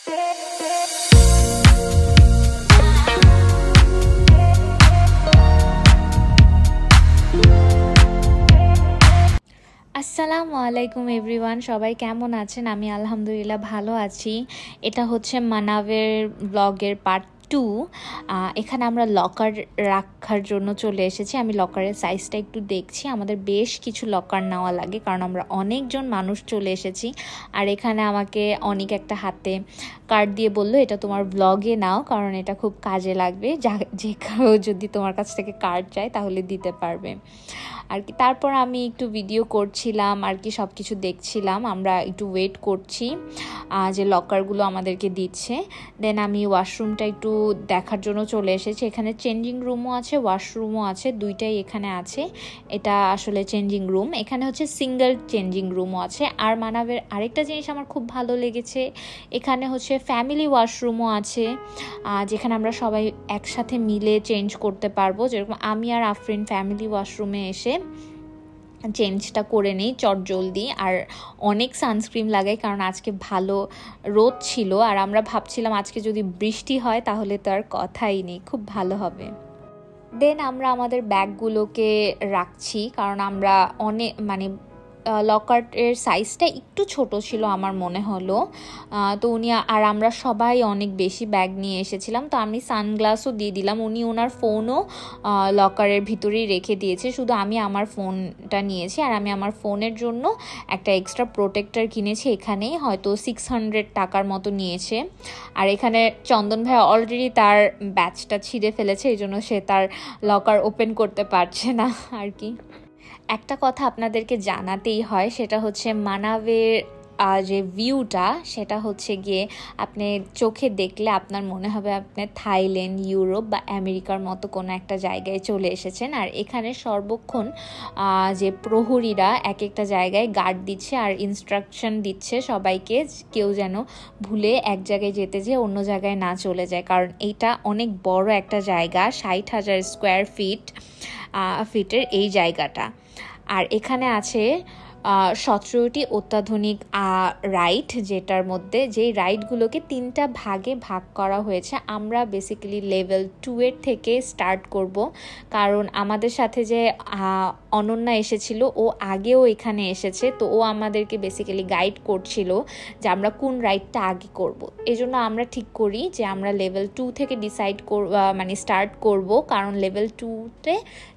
আসসালামু আলাইকুম এভরিওয়ান, সবাই কেমন আছেন? আমি আলহামদুলিল্লাহ ভালো আছি। এটা হচ্ছে মানাবের ব্লগের পার্ট 2। এখানে আমরা লকার রাখার জন্য চলে এসেছি। আমি লকারের সাইজটা একটু দেখছি। আমাদের বেশ কিছু লকার নেওয়া লাগে, কারণ আমরা অনেকজন মানুষ চলে এসেছি। আর এখানে আমাকে অনেক একটা হাতে কার্ড দিয়ে বললো, এটা তোমার ব্লগে নাও, কারণ এটা খুব কাজে লাগবে। যে কেউ যদি তোমার কাছ থেকে কার্ড চায় তাহলে দিতে পারবে আর কি। তারপর আমি একটু ভিডিও করছিলাম আর কি, সব কিছু দেখছিলাম। আমরা একটু ওয়েট করছি যে লকারগুলো আমাদেরকে দিচ্ছে। দেন আমি ওয়াশরুমটা একটু দেখার জন্য চলে এসেছি। এখানে চেঞ্জিং রুমও আছে, ওয়াশরুমও আছে, দুইটাই এখানে আছে। এটা আসলে চেঞ্জিং রুম। এখানে হচ্ছে সিঙ্গেল চেঞ্জিং রুমও আছে। আর মানাবের আরেকটা জিনিস আমার খুব ভালো লেগেছে, এখানে হচ্ছে ফ্যামিলি ওয়াশরুমও আছে, যেখানে আমরা সবাই একসাথে মিলে চেঞ্জ করতে পারবো। যেরকম আমি আর আফরিন ফ্যামিলি ওয়াশরুমে এসে চেঞ্জটা করে নিই চটজলদি। আর অনেক সানস্ক্রিন লাগাই, কারণ আজকে ভালো রোদ ছিল। আর আমরা ভাবছিলাম আজকে যদি বৃষ্টি হয় তাহলে তো আর কথাই নেই, খুব ভালো হবে। দেন আমরা আমাদের ব্যাগগুলোকে রাখছি, কারণ আমরা অনেক লকারের সাইজটা একটু ছোট ছিল আমার মনে হলো। তো উনি আর আমরা সবাই অনেক বেশি ব্যাগ নিয়ে এসেছিলাম। তো আমি সানগ্লাসও দিয়ে দিলাম। উনি ওনার ফোনও লকারের ভিতরেই রেখে দিয়েছে, শুধু আমি আমার ফোনটা নিয়েছি। আর আমি আমার ফোনের জন্য একটা এক্সট্রা প্রোটেক্টর কিনেছি। এখানে হয়তো 600 টাকার মতো নিয়েছে। আর এখানে চন্দন ভাই অলরেডি তার ব্যাচটা ছিঁড়ে ফেলেছে, এই জন্য সে তার লকার ওপেন করতে পারছে না আর কি। একটা কথা আপনাদেরকে জানাতেই হয়, সেটা হচ্ছে মানাবের যে ভিউটা, সেটা হচ্ছে গিয়ে আপনি চোখে দেখলে আপনার মনে হবে আপনি থাইল্যান্ড, ইউরোপ বা আমেরিকার মতো কোনো একটা জায়গায় চলে এসেছেন। আর এখানে সর্বক্ষণ যে প্রহরীরা এক একটা জায়গায় গার্ড দিচ্ছে আর ইনস্ট্রাকশন দিচ্ছে সবাইকে, কেউ যেন ভুলে এক জায়গায় যেতে যেয়ে অন্য জায়গায় না চলে যায়। কারণ এইটা অনেক বড় একটা জায়গা, 60,000 স্কোয়ার ফিটের এই জায়গাটা। আর এখানে আছে 17টি অত্যাধুনিক রাইড, যেটার মধ্যে যেই রাইডগুলোকে 3টা ভাগে ভাগ করা হয়েছে। আমরা বেসিক্যালি লেভেল 2 এর থেকে স্টার্ট করব, কারণ আমাদের সাথে যে অনন্যা এসেছিল, ও আগেও এখানে এসেছে। তো ও আমাদেরকে বেসিক্যালি গাইড করছিল যে আমরা কোন রাইডটা আগে করব। এজন্য আমরা ঠিক করি যে আমরা লেভেল 2 থেকে স্টার্ট করব, কারণ লেভেল 2-তে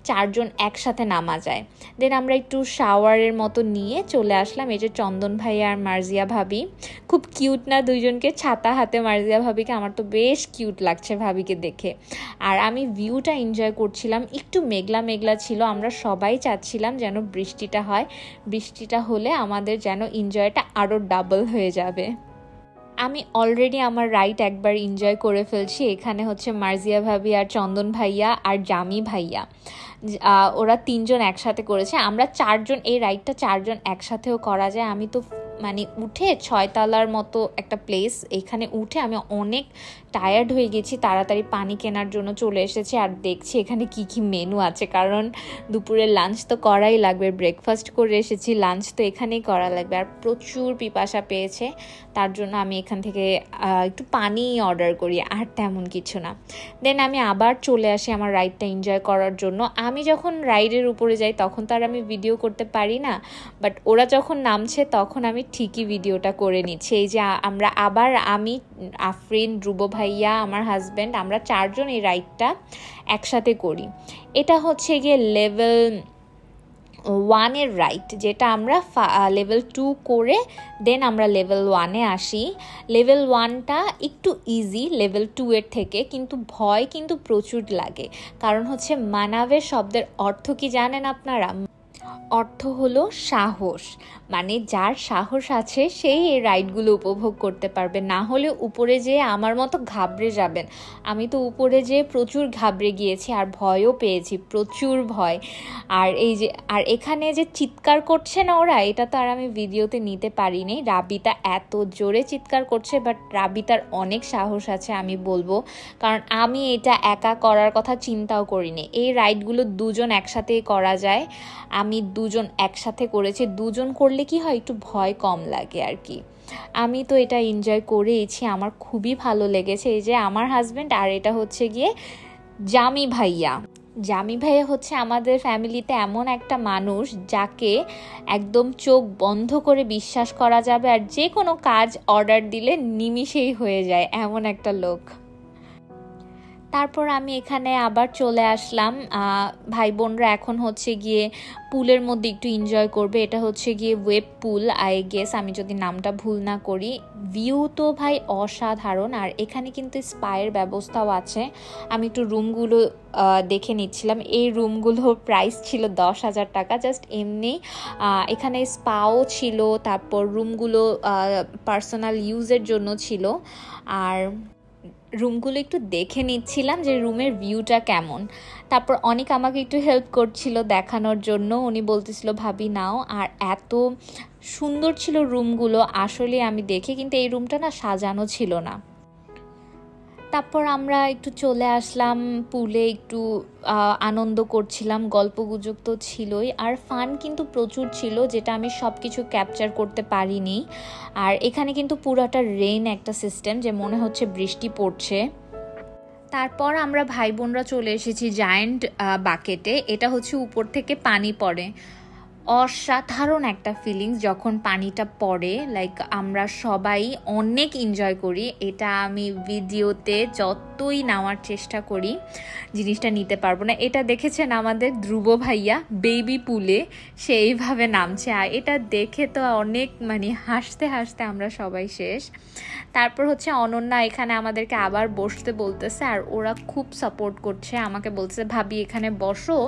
4 জন একসাথে নামা যায়। দেন আমরা একটু শাওয়ারের মতো নিয়ে চলে আসলাম। এই যে চন্দন ভাই আর মার্জিয়া ভাবি, খুব কিউট না দুইজনকে? ছাতা হাতে মার্জিয়া ভাবিকে, আমার তো বেশ কিউট লাগছে ভাবিকে দেখে। আর আমি ভিউটা এনজয় করছিলাম। একটু মেঘলা মেঘলা ছিল, আমরা সবাই চাচ্ছিলাম যেন বৃষ্টিটা হয়। বৃষ্টিটা হলে আমাদের যেন এনজয়টা আরও ডাবল হয়ে যাবে। আমি অলরেডি আমার রাইড একবার এনজয় করে ফেলছি। এখানে হচ্ছে মার্জিয়া ভাবি আর চন্দন ভাইয়া আর জামি ভাইয়া, ওরা 3 জন একসাথে করেছে। আমরা 4 জন, এই রাইডটা 4 জন একসাথেও করা যায়। আমি তো উঠে 6 তলার মতো একটা প্লেস, এখানে উঠে আমি অনেক টায়ার্ড হয়ে গেছি। তাড়াতাড়ি পানি কেনার জন্য চলে এসেছি। আর দেখছি এখানে কি কি মেনু আছে, কারণ দুপুরের লাঞ্চ তো করাই লাগবে। ব্রেকফাস্ট করে এসেছি, লাঞ্চ তো এখানেই করা লাগবে। আর প্রচুর পিপাসা পেয়েছে, তার জন্য আমি এখান থেকে একটু পানি অর্ডার করি, আর তেমন কিছু না। দেন আমি আবার চলে আসি আমার রাইডটা এনজয় করার জন্য। আমি যখন রাইডের উপরে যাই তখন তো আর আমি ভিডিও করতে পারি না, বাট ওরা যখন নামছে তখন আমি ঠিকই ভিডিওটা করে নিচ্ছি। এই যে আমি, আফরিন, ধ্রুব ভাইয়া, আমার হাজব্যান্ড, আমরা 4 জন এই রাইডটা একসাথে করি। এটা হচ্ছে গিয়ে লেভেল 1 এর রাইড, যেটা আমরা লেভেল 2 করে দেন আমরা লেভেল 1-এ আসি। লেভেল 1টা একটু ইজি লেভেল 2 এর থেকে, কিন্তু ভয় কিন্তু প্রচুর লাগে। কারণ হচ্ছে মানাবের শব্দের অর্থ কি জানেন আপনারা? অর্থ হলো সাহস। যার সাহস আছে সেই এই রাইডগুলো উপভোগ করতে পারবে, না হলে উপরে যেয়ে আমার মতো ঘাবড়ে যাবেন। আমি তো উপরে যেয়ে প্রচুর ঘাবড়ে গিয়েছি, আর ভয়ও পেয়েছি, প্রচুর ভয়। আর এখানে যে চিৎকার করছে না ওরা, এটা তো আর আমি ভিডিওতে নিতে পারিনি। রাবিতা এত জোরে চিৎকার করছে, বাট রাবিতার অনেক সাহস আছে আমি বলবো, কারণ আমি এটা একা করার কথা চিন্তাও করিনি। এই রাইডগুলো 2 জন একসাথেই করা যায়। আমি 2 জন একসাথে করেছি। 2 জন করলে কি হয়, একটু ভয় কম লাগে আর কি। আমি তো এটা এনজয় করেইছি, আমার খুবই ভালো লেগেছে। এই যে আমার হাজব্যান্ড, আর এটা হচ্ছে গিয়ে জামি ভাইয়া। জামি ভাইয়া হচ্ছে আমাদের ফ্যামিলিতে এমন একটা মানুষ যাকে একদম চোখ বন্ধ করে বিশ্বাস করা যাবে, আর যে কোনো কাজ অর্ডার দিলে নিমিষেই হয়ে যায়, এমন একটা লোক। তারপর আমি এখানে আবার চলে আসলাম। ভাই বোনরা এখন হচ্ছে গিয়ে পুলের মধ্যে একটু এনজয় করবে। এটা হচ্ছে গিয়ে ওয়েব পুল, আই গেস, আমি যদি নামটা ভুল না করি। ভিউ তো ভাই অসাধারণ, আর এখানে কিন্তু স্পায়ের ব্যবস্থাও আছে। আমি একটু রুমগুলো দেখে নিচ্ছিলাম। এই রুমগুলোর প্রাইস ছিল 10,000 টাকা, জাস্ট এমনি। এখানে স্পাও ছিল, তারপর রুমগুলো পার্সোনাল ইউজের জন্য ছিল। আর রুমগুলো একটু দেখে নিচ্ছিলাম যে রুমের ভিউটা কেমন। তারপর অনেক আমাকে একটু হেল্প করছিল দেখানোর জন্য, উনি বলতেছিল ভাবি নাও। আর এত সুন্দর ছিল রুমগুলো আসলে আমি দেখে, কিন্তু এই রুমটা না সাজানো ছিল না। তারপর আমরা একটু চলে আসলাম পুলে, একটু আনন্দ করছিলাম, গল্পগুজব তো ছিলই, আর ফান কিন্তু প্রচুর ছিল, যেটা আমি সব কিছু ক্যাপচার করতে পারিনি। আর এখানে কিন্তু পুরাটা রেইন একটা সিস্টেম, যে মনে হচ্ছে বৃষ্টি পড়ছে। তারপর আমরা ভাই বোনরা চলে এসেছি জায়ান্ট বাকেটে। এটা হচ্ছে উপর থেকে পানি পড়ে, অসাধারণ একটা ফিলিংস যখন পানিটা পড়ে। লাইক আমরা সবাই অনেক এনজয় করি। এটা আমি ভিডিওতে যতই নেওয়ার চেষ্টা করি জিনিসটা নিতে পারবো না। এটা দেখেছেন আমাদের ধ্রুব ভাইয়া বেবি পুলে সেইভাবে নামছে, আর এটা দেখে তো অনেক হাসতে হাসতে আমরা সবাই শেষ। তারপর হচ্ছে অনন্যা এখানে আমাদেরকে আবার বসতে বলতেছে, আর ওরা খুব সাপোর্ট করছে, আমাকে বলছে ভাবি এখানে বসো,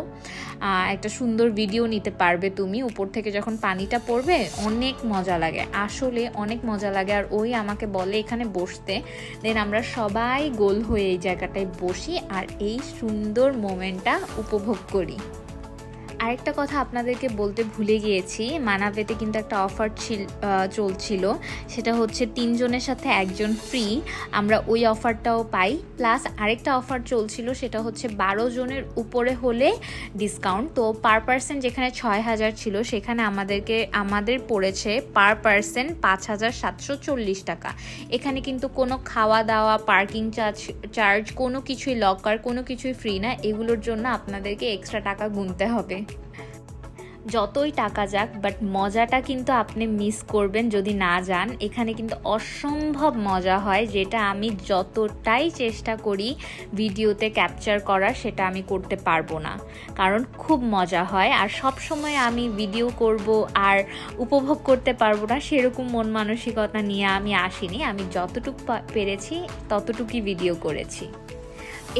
একটা সুন্দর ভিডিও নিতে পারবে তুমি, উপর থেকে যখন পানিটা পড়বে অনেক মজা লাগে, আসলে অনেক মজা লাগে। আর ওই আমাকে বলে এখানে বসতে, দেন আমরা সবাই গোল হয়ে এই জায়গাটায় বসি আর এই সুন্দর মোমেন্টটা উপভোগ করি। আরেকটা কথা আপনাদেরকে বলতে ভুলে গিয়েছি, মানাবেতে কিন্তু একটা অফার চলছিল, সেটা হচ্ছে 3 জনের সাথে 1 জন ফ্রি। আমরা ওই অফারটাও পাই, প্লাস আরেকটা অফার চলছিল, সেটা হচ্ছে 12 জনের উপরে হলে ডিসকাউন্ট। তো পার পার্সন যেখানে 6,000 ছিল, সেখানে আমাদের পড়েছে পার পার্সন 5,740 টাকা। এখানে কিন্তু কোনো খাওয়া দাওয়া, পার্কিং চার্জ কোনো কিছুই, লকার কোনো কিছুই ফ্রি না, এগুলোর জন্য আপনাদেরকে এক্সট্রা টাকা গুনতে হবে। যতই টাকা যাক, বাট মজাটা কিন্তু আপনি মিস করবেন যদি না যান। এখানে কিন্তু অসম্ভব মজা হয়, যেটা আমি যতটাই চেষ্টা করি ভিডিওতে ক্যাপচার করার, সেটা আমি করতে পারবো না, কারণ খুব মজা হয়। আর সব সময় আমি ভিডিও করব আর উপভোগ করতে পারবো না সেরকম মন মানসিকতা নিয়ে আমি আসিনি। আমি যতটুকু পেরেছি ততটুকুই ভিডিও করেছি।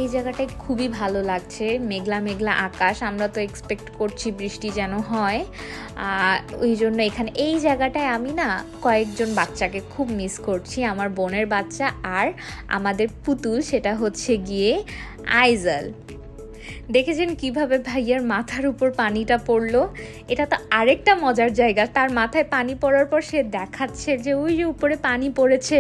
এই জায়গাটায় খুবই ভালো লাগছে, মেঘলা মেঘলা আকাশ, আমরা তো এক্সপেক্ট করছি বৃষ্টি যেন হয়। ওই জন্য এখানে এই জায়গাটায় আমি না কয়েকজন বাচ্চাকে খুব মিস করছি, আমার বোনের বাচ্চা আর আমাদের পুতুল, সেটা হচ্ছে গিয়ে আইজাল। দেখেছেন কিভাবে ভাইয়ার মাথার উপর পানিটা পড়লো? এটা তো আরেকটা মজার জায়গা, তার মাথায় পানি পড়ার পর সে দেখাচ্ছে যে ওই যে উপরে পানি পড়েছে,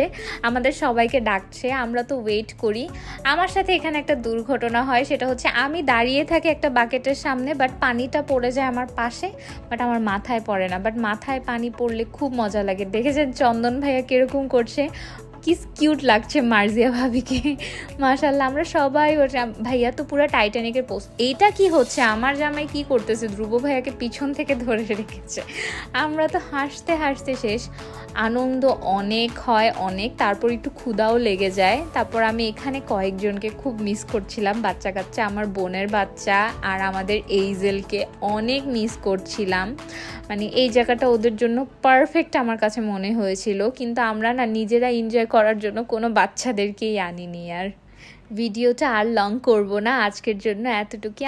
আমাদের সবাইকে ডাকছে, আমরা তো ওয়েট করি। আমার সাথে এখানে একটা দুর্ঘটনা হয়, সেটা হচ্ছে আমি দাঁড়িয়ে থাকি একটা বাকেটের সামনে, বাট পানিটা পড়ে যায় আমার পাশে, বাট আমার মাথায় পড়ে না। বাট মাথায় পানি পড়লে খুব মজা লাগে। দেখেছেন চন্দন ভাইয়া কিরকম করছে, কি কিউট লাগছে মার্জিয়া ভাবিকে, মাশাআল্লাহ। আমরা সবাই ভাইয়া তো পুরো টাইটানিকের পোস্ট। এইটা কি হচ্ছে, আমার জামাই কি করতেছে, ধ্রুব ভাইয়াকে পিছন থেকে ধরে রেখেছে। আমরা তো হাসতে হাসতে শেষ, আনন্দ অনেক হয় অনেক। তারপর একটু ক্ষুধাও লেগে যায়। তারপর আমি এখানে কয়েকজনকে খুব মিস করছিলাম, বাচ্চা কাচ্চা, আমার বোনের বাচ্চা আর আমাদের এইজেলকে অনেক মিস করছিলাম। এই জায়গাটা ওদের জন্য পারফেক্ট আমার কাছে মনে হয়েছিল, কিন্তু আমরা না নিজেরা এনজয় করার জন্য কোনো বাচ্চাদেরকেই আনিনি। আর ভিডিওটা আর লং করব না, আজকের জন্য এতটুকুই।